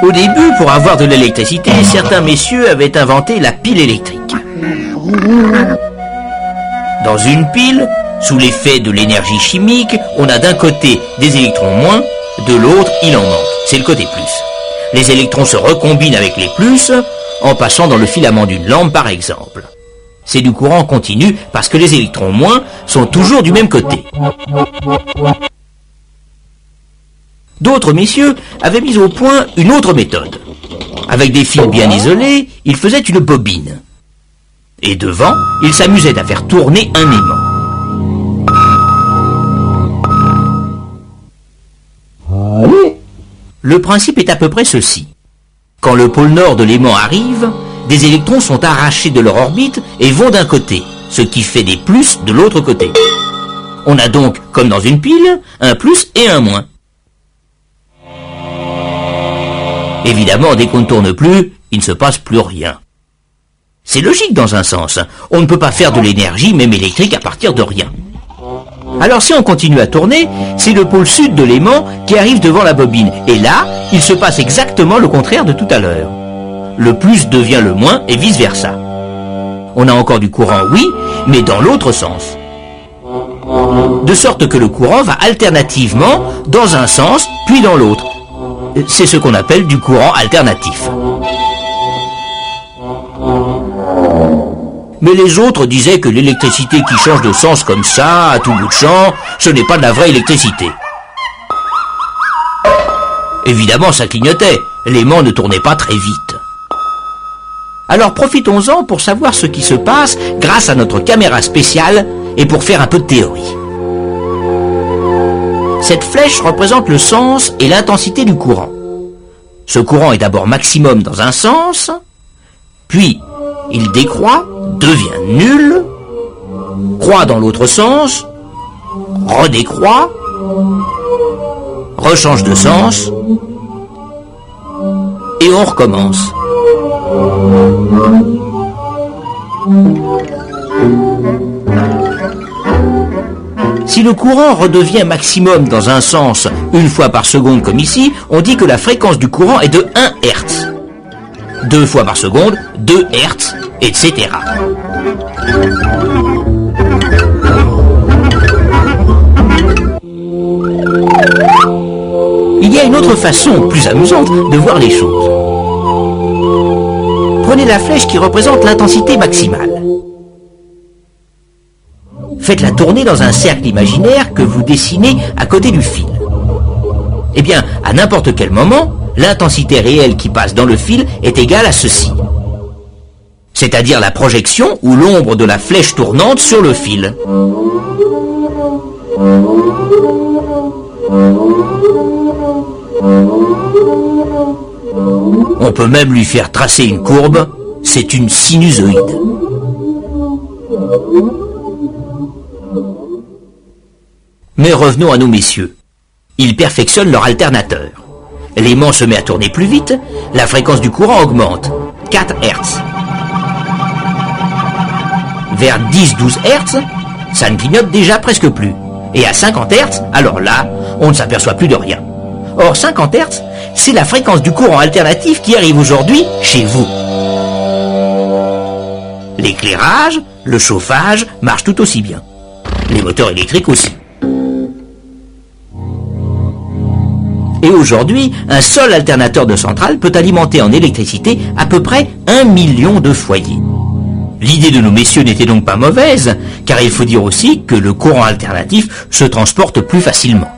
Au début, pour avoir de l'électricité, certains messieurs avaient inventé la pile électrique. Dans une pile, sous l'effet de l'énergie chimique, on a d'un côté des électrons moins, de l'autre, il en manque. C'est le côté plus. Les électrons se recombinent avec les plus en passant dans le filament d'une lampe, par exemple. C'est du courant continu parce que les électrons moins sont toujours du même côté. D'autres messieurs avaient mis au point une autre méthode. Avec des fils bien isolés, ils faisaient une bobine. Et devant, ils s'amusaient à faire tourner un aimant. Le principe est à peu près ceci. Quand le pôle nord de l'aimant arrive, des électrons sont arrachés de leur orbite et vont d'un côté, ce qui fait des plus de l'autre côté. On a donc, comme dans une pile, un plus et un moins. Évidemment, dès qu'on ne tourne plus, il ne se passe plus rien. C'est logique dans un sens. On ne peut pas faire de l'énergie, même électrique, à partir de rien. Alors si on continue à tourner, c'est le pôle sud de l'aimant qui arrive devant la bobine. Et là, il se passe exactement le contraire de tout à l'heure. Le plus devient le moins et vice-versa. On a encore du courant, oui, mais dans l'autre sens. De sorte que le courant va alternativement dans un sens, puis dans l'autre. C'est ce qu'on appelle du courant alternatif. Mais les autres disaient que l'électricité qui change de sens comme ça, à tout bout de champ, ce n'est pas de la vraie électricité. Évidemment, ça clignotait. L'aimant ne tournait pas très vite. Alors profitons-en pour savoir ce qui se passe grâce à notre caméra spéciale et pour faire un peu de théorie. Cette flèche représente le sens et l'intensité du courant. Ce courant est d'abord maximum dans un sens, puis il décroît, devient nul, croît dans l'autre sens, redécroît, rechange de sens, et on recommence. Si le courant redevient maximum dans un sens une fois par seconde comme ici, on dit que la fréquence du courant est de 1 Hz. 2 fois par seconde, 2 Hz, etc. Il y a une autre façon, plus amusante, de voir les choses. Prenez la flèche qui représente l'intensité maximale. Faites-la tourner dans un cercle imaginaire que vous dessinez à côté du fil. Eh bien, à n'importe quel moment, l'intensité réelle qui passe dans le fil est égale à ceci. C'est-à-dire la projection ou l'ombre de la flèche tournante sur le fil. On peut même lui faire tracer une courbe, c'est une sinusoïde. Mais revenons à nos messieurs. Ils perfectionnent leur alternateur. L'aimant se met à tourner plus vite, la fréquence du courant augmente, 4 Hz. Vers 10-12 Hz, ça ne clignote déjà presque plus. Et à 50 Hz, alors là, on ne s'aperçoit plus de rien. Or 50 Hz, c'est la fréquence du courant alternatif qui arrive aujourd'hui chez vous. L'éclairage, le chauffage marchent tout aussi bien. Les moteurs électriques aussi. Et aujourd'hui, un seul alternateur de centrale peut alimenter en électricité à peu près 1 million de foyers. L'idée de nos messieurs n'était donc pas mauvaise, car il faut dire aussi que le courant alternatif se transporte plus facilement.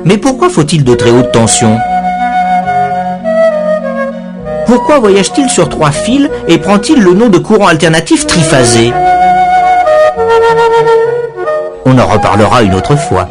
Mais pourquoi faut-il de très haute tension? Pourquoi voyage-t-il sur 3 fils et prend-il le nom de courant alternatif triphasé? On en reparlera une autre fois.